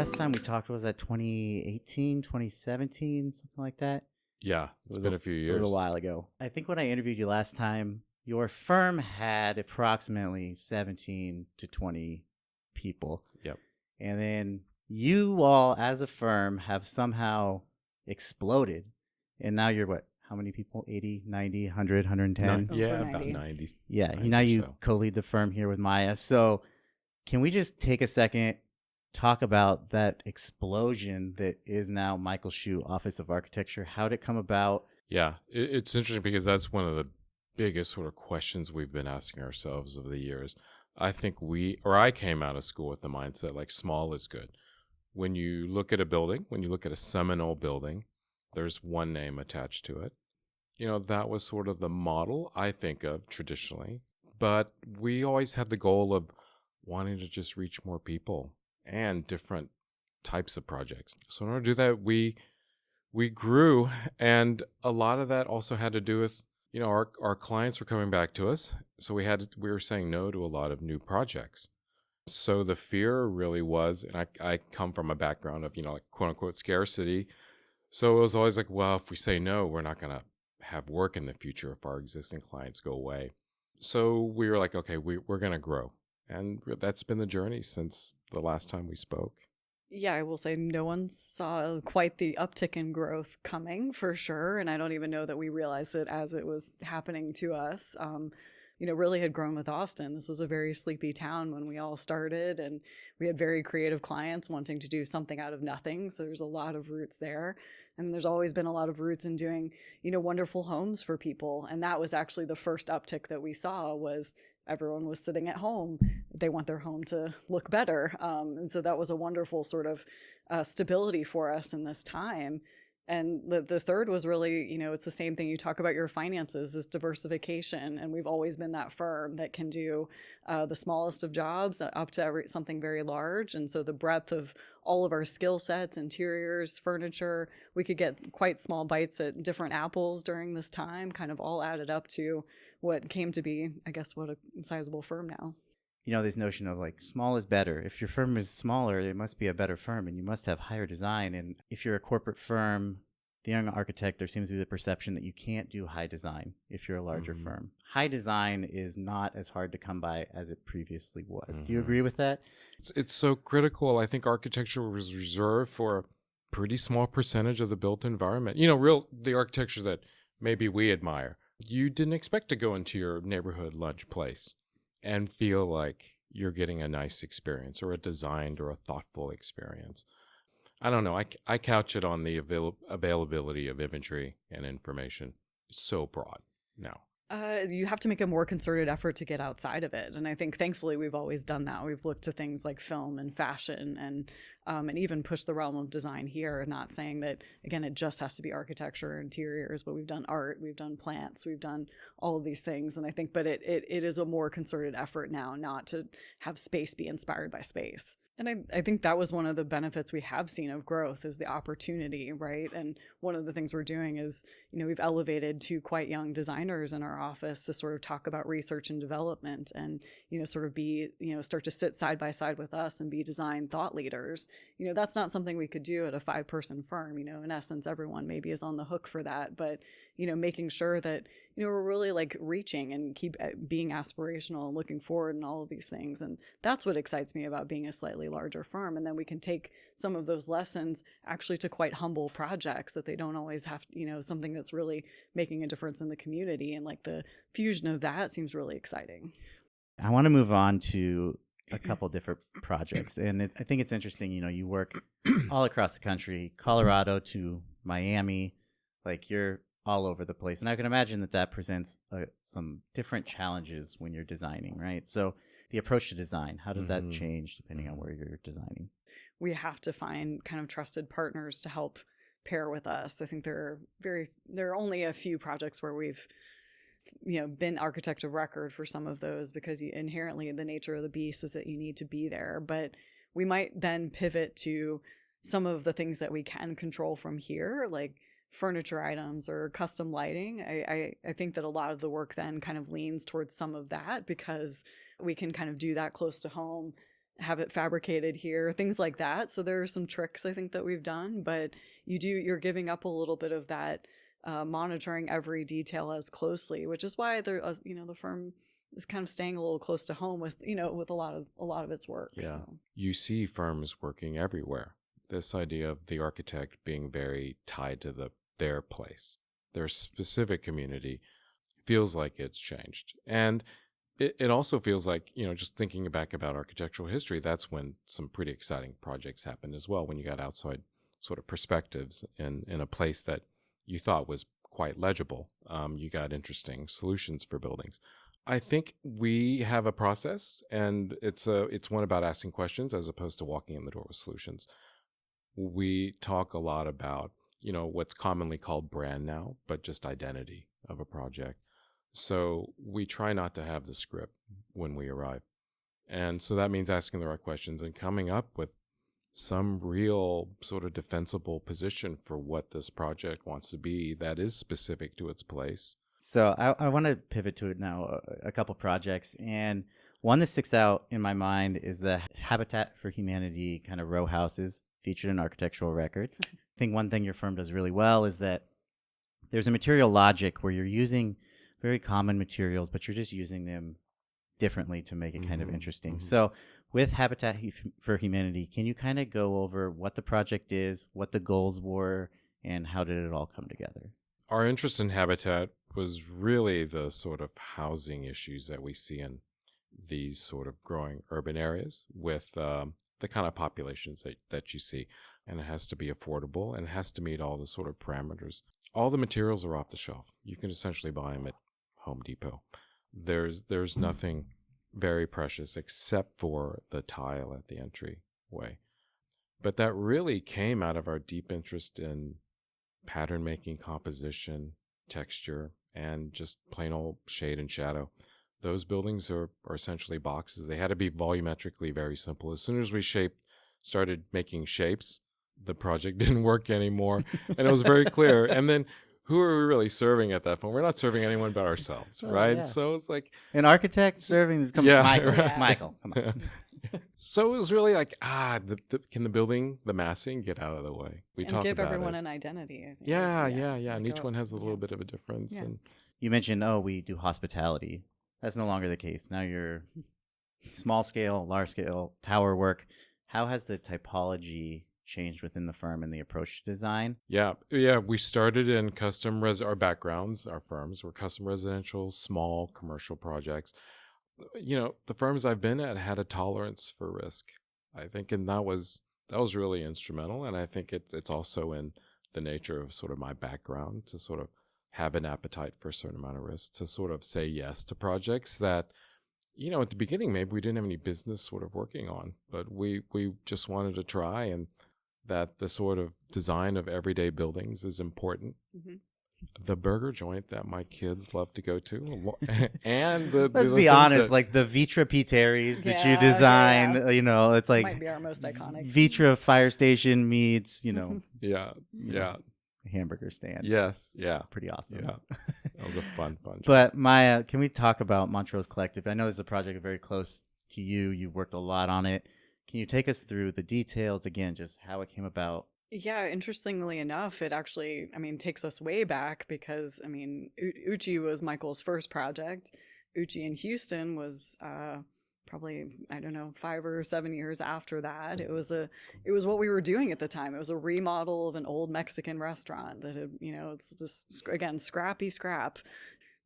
last time we talked was that 2018, 2017, something like that? Yeah, it's been a few A years. little while ago. I think when I interviewed you last time, your firm had approximately 17 to 20 people. Yep. And then you all, as a firm, have somehow exploded. And now you're what? How many people? 80, 90, 100, 110? Yeah, Over about 90. 90. Yeah. 90 Now or you so. co-lead the firm here with Maija. So can we just take a second, talk about that explosion that is now Michael Shue Office of Architecture? How did it come about? Yeah, it's interesting because that's one of the biggest sort of questions we've been asking ourselves over the years. I think I came out of school with the mindset like small is good. When you look at a building, when you look at a Seminole building, there's one name attached to it. That was sort of the model I think of traditionally. But we always had the goal of wanting to just reach more people and different types of projects. So in order to do that, we grew, and a lot of that also had to do with our clients were coming back to us, so we were saying no to a lot of new projects. So the fear really was, and I come from a background of like quote unquote scarcity, so it was always like, well, if we say no, we're not going to have work in the future if our existing clients go away. So we were like, okay, we're going to grow, and that's been the journey since the last time we spoke. Yeah, I will say no one saw quite the uptick in growth coming for sure. And I don't even know that we realized it as it was happening to us. Really had grown with Austin. This was a very sleepy town when we all started, and we had very creative clients wanting to do something out of nothing. So there's a lot of roots there. And there's always been a lot of roots in doing, wonderful homes for people. And that was actually the first uptick that we saw was everyone was sitting at home. They want their home to look better. And so that was a wonderful sort of stability for us in this time. And the third was really, it's the same thing. You talk about your finances, is diversification. And we've always been that firm that can do the smallest of jobs up to something very large. And so the breadth of all of our skill sets, interiors, furniture, we could get quite small bites at different apples during this time, kind of all added up to what came to be, I guess, what a sizable firm now. This notion of like small is better. If your firm is smaller, it must be a better firm and you must have higher design. And if you're a corporate firm, the young architect, there seems to be the perception that you can't do high design if you're a larger firm. High design is not as hard to come by as it previously was. Do you agree with that? It's so critical. I think architecture was reserved for a pretty small percentage of the built environment. The architecture that maybe we admire. You didn't expect to go into your neighborhood lunch place and feel like you're getting a nice experience or a designed or a thoughtful experience. I don't know. I couch it on the availability of imagery and information. It's so broad now. You have to make a more concerted effort to get outside of it. And I think thankfully we've always done that. We've looked to things like film and fashion and even pushed the realm of design here. Not saying that, again, it just has to be architecture or interiors, but we've done art, we've done plants, we've done all of these things. And I think, but it is a more concerted effort now, not to have space be inspired by space. And I think that was one of the benefits we have seen of growth is the opportunity, right? And one of the things we're doing is, we've elevated two quite young designers in our office to sort of talk about research and development and, sort of be, start to sit side by side with us and be design thought leaders. That's not something we could do at a 5-person firm. In essence, everyone maybe is on the hook for that, but, making sure that, we're really like reaching and keep being aspirational and looking forward and all of these things. And that's what excites me about being a slightly larger firm. And then we can take some of those lessons actually to quite humble projects that they don't always have, something that's really making a difference in the community. And like the fusion of that seems really exciting. I want to move on to a couple different projects. And I think it's interesting, you work all across the country, Colorado to Miami, like you're all over the place. And I can imagine that presents some different challenges when you're designing, right? So the approach to design, how does that change depending on where you're designing? We have to find kind of trusted partners to help pair with us. I think there are only a few projects where we've been architect of record for some of those because inherently the nature of the beast is that you need to be there. But we might then pivot to some of the things that we can control from here, like furniture items or custom lighting. I think that a lot of the work then kind of leans towards some of that because we can kind of do that close to home have it fabricated here, things like that. So there are some tricks I think that we've done, but you're giving up a little bit of that monitoring every detail as closely, which is why the firm is kind of staying a little close to home with with a lot of its work. Yeah. So. You see firms working everywhere. This idea of the architect being very tied to their place, their specific community, feels like it's changed. And it also feels like, just thinking back about architectural history, that's when some pretty exciting projects happened as well, when you got outside sort of perspectives in a place that you thought was quite legible. You got interesting solutions for buildings. I think we have a process, and it's one about asking questions as opposed to walking in the door with solutions. We talk a lot about, what's commonly called brand now, but just identity of a project. So we try not to have the script when we arrive. And so that means asking the right questions and coming up with some real sort of defensible position for what this project wants to be that is specific to its place. So I want to pivot to it now, a couple projects. And one that sticks out in my mind is the Habitat for Humanity kind of row houses featured in Architectural Record. I think one thing your firm does really well is that there's a material logic where you're using very common materials, but you're just using them differently to make it kind of interesting. So with Habitat for Humanity, can you kind of go over what the project is, what the goals were, and how did it all come together? Our interest in Habitat was really the sort of housing issues that we see in these sort of growing urban areas with the kind of populations that you see. And it has to be affordable, and it has to meet all the sort of parameters. All the materials are off the shelf. You can essentially buy them at Home Depot. There's nothing very precious except for the tile at the entryway. But that really came out of our deep interest in pattern making, composition, texture, and just plain old shade and shadow. Those buildings are essentially boxes. They had to be volumetrically very simple. As soon as we started making shapes, the project didn't work anymore. And it was very clear. And then who are we really serving at that point? We're not serving anyone but ourselves, right? Yeah. So it's like an architect serving Michael. Right. Michael, come on. So it was really like, can the building, the massing, get out of the way? We and talk give about everyone it. an identity. I think Yeah. Like And each one has a little bit of a difference. Yeah. And You mentioned, we do hospitality. That's no longer the case. Now you're small scale, large scale, tower work. How has the typology changed within the firm and the approach to design? Yeah. We started in our backgrounds, our firms were custom residential, small commercial projects. The firms I've been at had a tolerance for risk, I think, and that was really instrumental. And I think it's also in the nature of sort of my background to sort of have an appetite for a certain amount of risk, to sort of say yes to projects that, at the beginning, maybe we didn't have any business sort of working on, but we just wanted to try, and that the sort of design of everyday buildings is important. Mm-hmm. The burger joint that my kids love to go to, and let's be honest, like the Vitra Piteris that you design, it's like might be our most iconic. Vitra Fire Station meets, yeah, hamburger stand. Yes, yeah, pretty awesome. Yeah, that was a fun. But Maija, can we talk about Montrose Collective? I know this is a project very close to you. You've worked a lot on it. Can you take us through the details again, just how it came about? Yeah, interestingly enough, it actually, takes us way back because, Uchi was Michael's first project. Uchi in Houston was probably, 5 or 7 years after that. It was what we were doing at the time. It was a remodel of an old Mexican restaurant that had, it's just, again, scrappy scrap.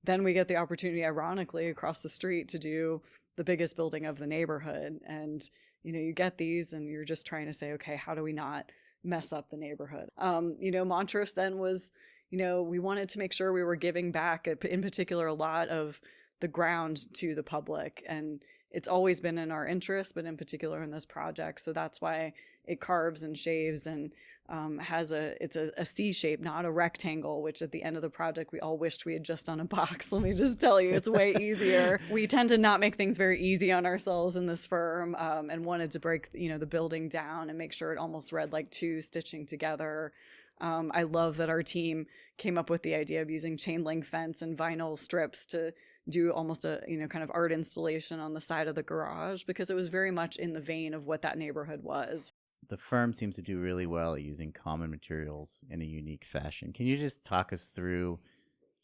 Then we get the opportunity, ironically, across the street to do the biggest building of the neighborhood. And, you get these and you're just trying to say, okay, how do we not mess up the neighborhood? Montrose then was, we wanted to make sure we were giving back, in particular, a lot of the ground to the public. And it's always been in our interest, but in particular in this project. So that's why it carves and shaves and it's a C shape, not a rectangle, which at the end of the project, we all wished we had just done a box. Let me just tell you, it's way easier. We tend to not make things very easy on ourselves in this firm, and wanted to break, the building down and make sure it almost read like two stitching together. I love that our team came up with the idea of using chain link fence and vinyl strips to do almost a, kind of art installation on the side of the garage, because it was very much in the vein of what that neighborhood was. The firm seems to do really well at using common materials in a unique fashion. Can you just talk us through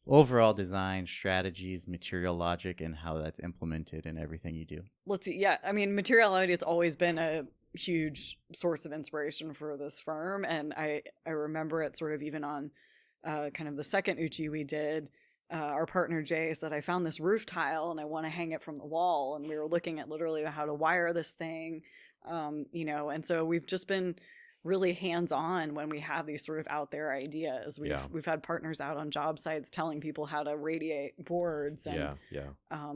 overall design strategies, material logic, and how that's implemented in everything you do? Let's see. Yeah, I mean, materiality has always been a huge source of inspiration for this firm, and I remember it sort of even on kind of the second Uchi we did. Our partner Jay said, I found this roof tile and I want to hang it from the wall, and we were looking at literally how to wire this thing, and so we've just been really hands-on when we have these sort of out there ideas. We've had partners out on job sites telling people how to radiate boards. And,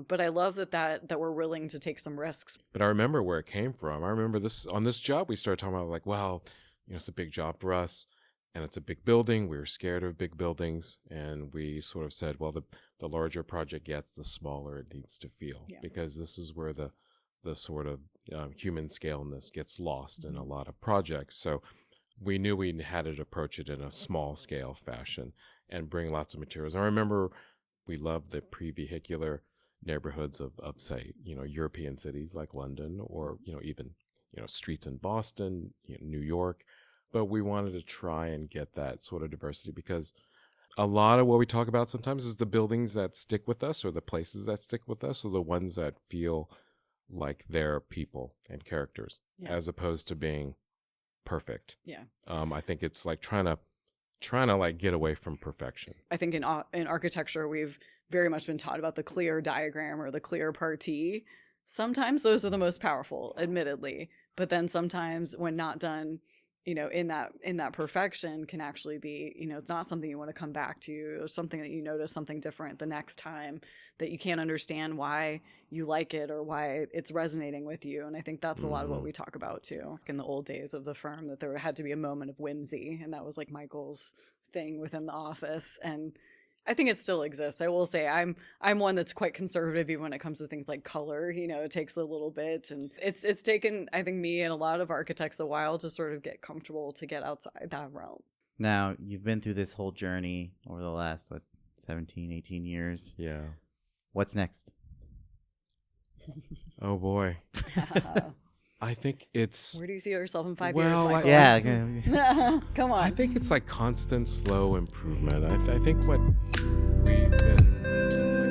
but I love that we're willing to take some risks. But I remember where it came from. I remember on this job, we started talking about like, well, it's a big job for us and it's a big building. We were scared of big buildings. And we sort of said, well, the larger project gets, the smaller it needs to feel, because this is where the sort of human scale in this gets lost in a lot of projects. So we knew we had to approach it in a small scale fashion and bring lots of materials. I remember we loved the pre-vehicular neighborhoods of say, European cities like London, or, even, streets in Boston, New York. But we wanted to try and get that sort of diversity, because a lot of what we talk about sometimes is the buildings that stick with us, or the places that stick with us, or the ones that feel like they're people and characters, as opposed to being perfect. I think it's like trying to like get away from perfection. I think in architecture we've very much been taught about the clear diagram or the clear partie. Sometimes those are the most powerful, admittedly, but then sometimes when not done in that perfection can actually be, it's not something you want to come back to, or something that you notice something different the next time, that you can't understand why you like it or why it's resonating with you. And I think that's a lot of what we talk about too. In the old days of the firm, that there had to be a moment of whimsy, and that was like Michael's thing within the office. And I think it still exists. I will say I'm one that's quite conservative even when it comes to things like color. It takes a little bit, and it's taken, I think, me and a lot of architects a while to sort of get comfortable to get outside that realm. Now, you've been through this whole journey over the last 17, 18 years. Yeah. What's next? Oh boy. I think it's... Where do you see yourself in 5 years, Michael? Yeah. Come on. I think it's like constant, slow improvement. I think what we've been